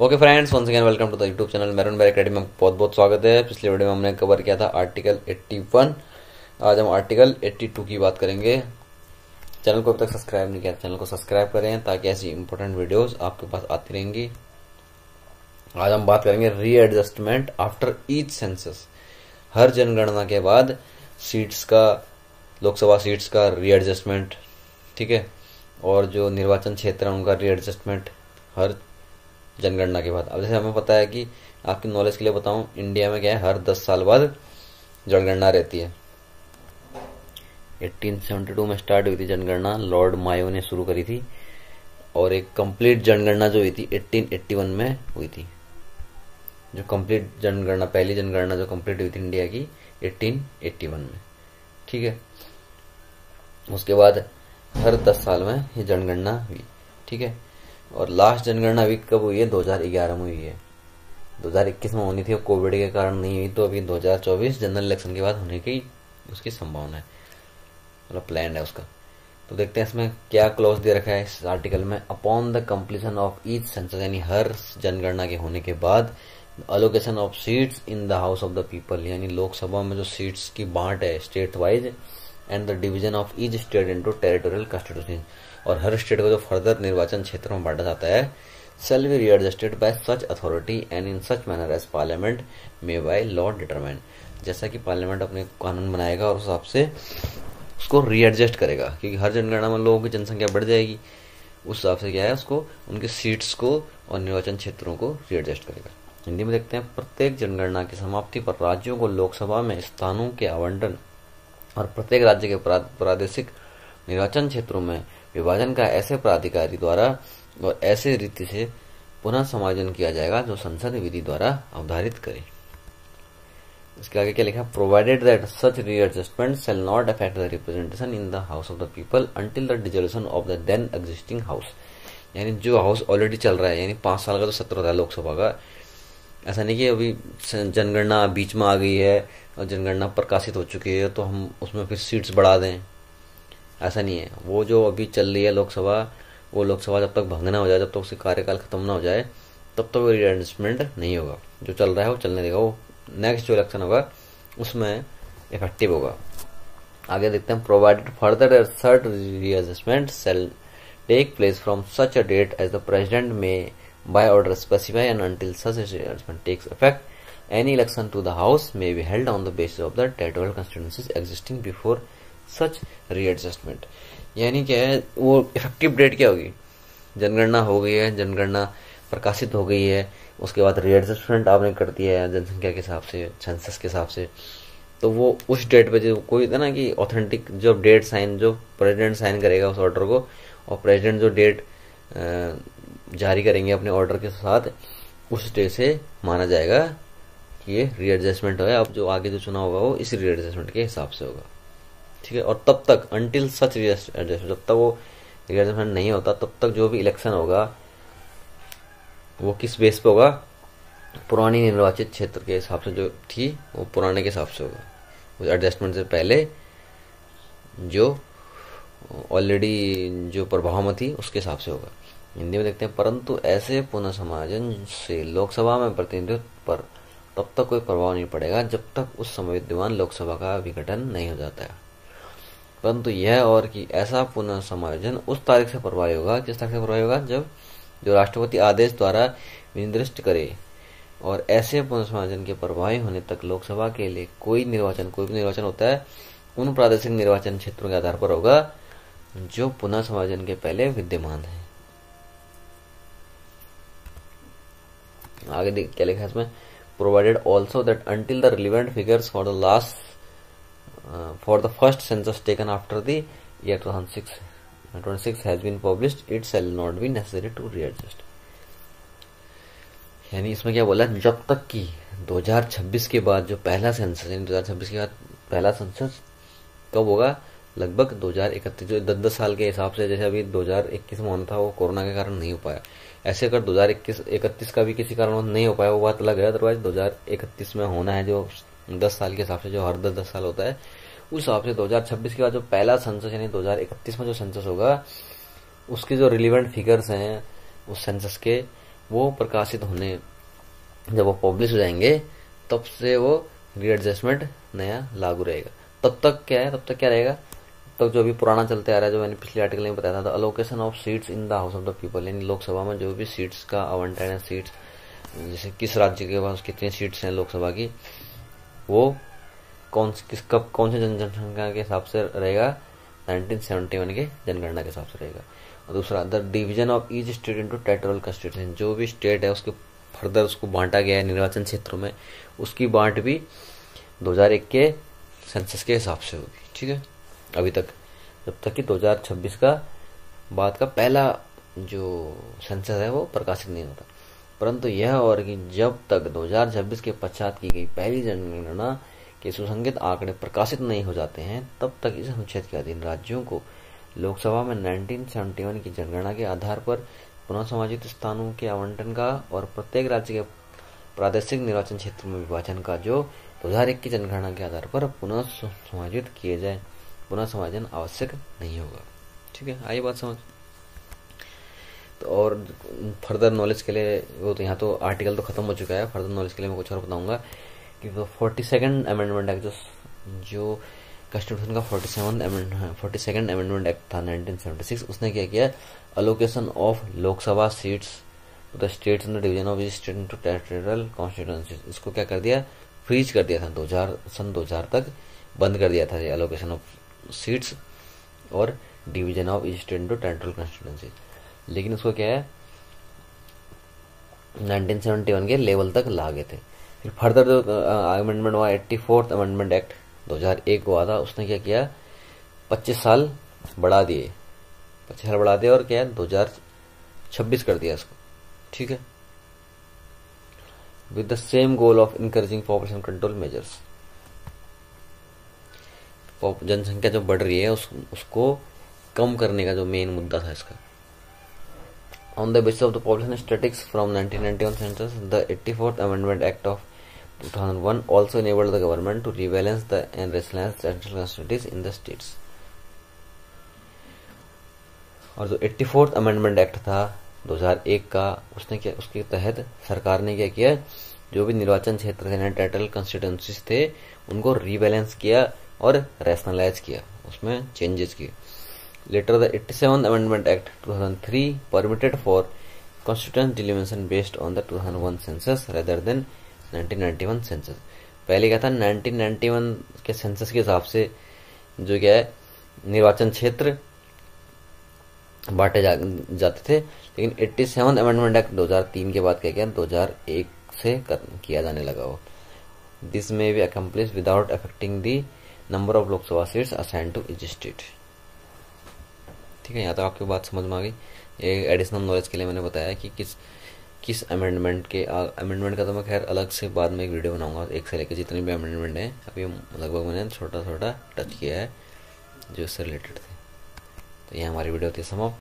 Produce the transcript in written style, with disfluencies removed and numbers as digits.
Okay friends, once again welcome to the YouTube channel मैरून बेर academy में बहुत बहुत स्वागत है। पिछले वीडियो में हमने कवर किया था आर्टिकल 81। आज हम आर्टिकल 82 की बात करेंगे। चैनल को अब तक सब्सक्राइब नहीं किया, चैनल को सब्सक्राइब करें ताकि ऐसी इंपॉर्टेंट वीडियोस आपके पास आती रहेंगी। आज हम बात करेंगे रीएडजस्टमेंट आफ्टर ईच सेंसस। हर जनगणना के बाद सीट्स का, लोकसभा सीट्स का रीएडजस्टमेंट, ठीक है, और जो निर्वाचन क्षेत्र है उनका रीएडजस्टमेंट हर जनगणना के बाद। अब जैसे हमें पता है कि आपकी नॉलेज के लिए बताऊं, इंडिया में क्या है, हर 10 साल बाद जनगणना रहती है। 1872 में स्टार्ट हुई थी जनगणना, लॉर्ड मायो ने शुरू करी थी, और एक कंप्लीट जनगणना जो हुई थी 1881 में हुई थी। जो कंप्लीट जनगणना, पहली जनगणना जो कंप्लीट हुई थी इंडिया की 1881 में, ठीक है। उसके बाद हर 10 साल में ये जनगणना हुई, ठीक है। और लास्ट जनगणना अभी कब हुई है? 2011 में हुई है। 2021 में होनी थी, कोविड के कारण नहीं हुई, तो अभी 2024 जनरल इलेक्शन के बाद होने की उसकी संभावना है, मतलब प्लान है उसका। तो देखते हैं इसमें क्या क्लॉज दे रखा है इस आर्टिकल में। Upon the completion of each census, यानी हर जनगणना के होने के बाद allocation of seats in the house of the people, यानी लोकसभा में जो सीट्स की बांट है state wise, and the division of each state into territorial constitution, और हर स्टेट को जो फर्दर निर्वाचन क्षेत्र में बांटा जाता है, shall be readjusted by such authority and in such manner as parliament may by law determine। जैसा कि पार्लियामेंट अपने कानून बनाएगा और उस हिसाब से उसको रीएडजस्ट करेगा, क्योंकि हर जनगणना में लोगों की जनसंख्या बढ़ जाएगी, उस हिसाब से क्या है, उसको उनके सीट्स को और निर्वाचन क्षेत्रों को रीएडजस्ट करेगा। हिंदी में देखते हैं, प्रत्येक जनगणना की समाप्ति पर राज्यों को लोकसभा में स्थानों के आवंटन और प्रत्येक राज्य के प्रादेशिक निर्वाचन क्षेत्रों में विभाजन का ऐसे प्राधिकारी द्वारा और ऐसे रीति से पुनः समायोजन किया जाएगा जो संसद विधि द्वारा अवधारित करे। इसके आगे क्या लिखा? Provided that such readjustment shall not affect the representation in the house of the people until the dissolution of the then existing house. यानी जो हाउस ऑलरेडी चल रहा है, यानी 5 साल का जो सत्र होता है लोकसभा का, ऐसा नहीं कि अभी जनगणना बीच में आ गई है और जनगणना प्रकाशित हो चुकी है तो हम उसमें फिर सीट्स बढ़ा दें, ऐसा नहीं है। वो जो अभी चल रही है लोकसभा, वो लोकसभा जब तक भंग ना हो जाए, जब तक उसकी कार्यकाल खत्म ना हो जाए, तब तक वो रीएडजस्टमेंट नहीं होगा। जो चल रहा है वो चलने देगा, वो नेक्स्ट जो इलेक्शन होगा उसमें इफेक्टिव होगा। आगे देखते हैं, प्रोवाइडेड फर्दर सर्ट readjustment shall take place from such a date as the President may by order specify and until such readjustment takes effect any election to the House may be held on the basis of the territorial constituencies existing before such readjustment. यानी क्या है, वो effective date क्या होगी? जनगणना हो गई है, जनगणना प्रकाशित हो गई है, उसके बाद रीएडजस्टमेंट आपने कर दिया है जनसंख्या के हिसाब से, सेंसस के हिसाब से, तो वो उस डेट पे जो कोई था ना कि ऑथेंटिक जो डेट साइन, जो प्रेसिडेंट साइन करेगा उस ऑर्डर को, और प्रेसिडेंट जो डेट जारी करेंगे अपने ऑर्डर के साथ, उस डे से माना जाएगा कि ये रीएडजस्टमेंट है। अब जो आगे जो चुनाव होगा वो इस रीएडजस्टमेंट के हिसाब से होगा, ठीक है। और तब तक अंटिल सच रीएडजस्टमेंट, जब तक वो रीएडजस्टमेंट नहीं होता तब तक जो भी इलेक्शन होगा वो किस बेस पे होगा? पुरानी निर्वाचित क्षेत्र के हिसाब से जो थी वो पुराने के हिसाब से होगा, उस एडजस्टमेंट से पहले जो ऑलरेडी जो प्रभाव में थी उसके हिसाब से होगा। हिंदी में देखते हैं, परंतु ऐसे पुनः समायोजन से लोकसभा में प्रतिनिधित्व पर तब तक कोई प्रभाव नहीं पड़ेगा जब तक उस समय विद्यमान लोकसभा का विघटन नहीं हो जाता है। परंतु यह और कि ऐसा पुनः समायोजन उस तारीख से प्रभावी होगा, किस तारीख से प्रभावी होगा? जब जो राष्ट्रपति आदेश द्वारा विनिर्दिष्ट करे, और ऐसे पुनः समायोजन के प्रभावी होने तक लोकसभा के लिए कोई भी निर्वाचन होता है उन प्रादेशिक निर्वाचन क्षेत्रों के आधार पर होगा जो पुनः समायोजन के पहले विद्यमान है। आगे क्या लिखा है इसमें? Provided also that until the relevant figures for the first census taken after the year 2026 has been published, it shall not be necessary to readjust। यानी इसमें क्या बोला? जब तक कि 2026 के बाद जो पहला सेंसस, यानी 2026 के बाद पहला सेंसस कब होगा? लगभग 2031, जो 10 साल के हिसाब से, जैसे अभी 2021 में होना था वो कोरोना के कारण नहीं हो पाया, ऐसे अगर 2021-31 का भी किसी कारण नहीं हो पाया वो बात अलग है। अदरवाइज 2031 में होना है, जो 10 साल के हिसाब से, जो हर 10 साल होता है, उस हिसाब से 2026 के बाद जो पहला सेंसस यानी 2031 में जो सेंसस होगा उसके जो रिलेवेंट फिगर्स हैं उस सेंसस के, वो प्रकाशित होने, जब वो पब्लिश हो जाएंगे तब से वो रीएडजस्टमेंट नया लागू रहेगा। तब तक क्या है, तब तक क्या रहेगा, तब जो अभी पुराना चलते आ रहा है, जो मैंने पिछले आर्टिकल में बताया था, allocation of seats in the house of the people, यानी लोकसभा में जो भी सीट्स का आवंटन है, सीट्स जैसे किस राज्य के पास कितनी सीट्स हैं लोकसभा की, वो कौन से जनसंख्या के हिसाब से रहेगा, 1971 के जनगणना के हिसाब से रहेगा। और दूसरा, the division of each state into territorial constitution, जो भी स्टेट है उसके फर्दर उसको बांटा गया है निर्वाचन क्षेत्रों में, उसकी बांट भी 2001 के सेंसस के हिसाब से होगी। ठीक है, अभी तक, जब तक कि 2026 का बाद का पहला जो सेंसस है वो प्रकाशित नहीं होता। परंतु यह और कि जब तक 2026 के पश्चात की गई पहली जनगणना के सुसंगत आंकड़े प्रकाशित नहीं हो जाते हैं, तब तक इस अनुच्छेद के अधीन राज्यों को लोकसभा में 1971 की जनगणना के आधार पर पुनः समायोजित स्थानों के आवंटन का और प्रत्येक राज्य के प्रादेशिक निर्वाचन क्षेत्र में विभाजन का जो 2001 की जनगणना के आधार पर पुनः समायोजित किए जाए, पुनः समायोजन आवश्यक नहीं होगा। ठीक है, आई बात समझ। तो और फर्दर नॉलेज के लिए, वो तो यहाँ तो आर्टिकल तो खत्म हो चुका है, फर्दर नॉलेज के लिए मैं कुछ और बताऊंगा कि वो 42nd अमेंडमेंट एक्ट, जो कॉन्स्टिट्यूशन का 42nd अमेंडमेंट एक्ट था 1976, उसने क्या किया, allocation of Lok Sabha seats to the states in the division of each state into territorial constituencies, इसको क्या कर दिया, फ्रीज कर दिया था। सन 2000 तक बंद कर दिया था ये अलोकेशन ऑफ सीट्स और division of each state into territorial constituencies. लेकिन उसको क्या है, 1971 के लेवल तक ला गए थे। फिर फर्दर जो अमेंडमेंट हुआ, 84th अमेंडमेंट एक्ट 2001 हुआ था, उसने क्या किया, 25 साल बढ़ा दिए, 25 साल बढ़ा दिए और क्या है, 2026 कर दिया इसको। ठीक है, with the same goal of encouraging population control measures, जनसंख्या जो बढ़ रही है उसको कम करने का जो मेन मुद्दा था इसका। On the basis of the population statistics from 1991 census, the 84th Amendment Act of 2001 also enabled the government to rebalance and rationalize central constituencies in the states. और जो 84th अमेंडमेंट एक्ट था 2001 का, उसने क्या, उसके तहत सरकार ने क्या किया, जो भी निर्वाचन क्षेत्र थे, टेरिटोरियल कंस्टिट्यूएंसीज थे, उनको रीबैलेंस किया और रैशनलाइज किया, उसमें चेंजेस किए। Later, the 87th Amendment Act 2003 permitted for constituent delineation based on the 2001 census rather than 1991 census. पहले क्या था, 1991 के सेंसस के हिसाब से जो क्या है निर्वाचन क्षेत्र बांटे जाते थे, लेकिन 87th अमेंडमेंट एक्ट 2003 के बाद क्या किया, 2001 से किया जाने लगा वो। This may be accomplish without affecting the number of Lok Sabha seats assigned to each state. ठीक है, यहाँ तक आपकी बात समझ में आ गई। ये एडिशनल नॉलेज के लिए मैंने बताया कि किस अमेंडमेंट का तो मैं खैर अलग से बाद में एक वीडियो बनाऊंगा, एक से लेकर जितने भी अमेंडमेंट हैं, अभी लगभग मैंने छोटा छोटा टच किया है जो इससे रिलेटेड थे। तो ये हमारी वीडियो थी समाप्त।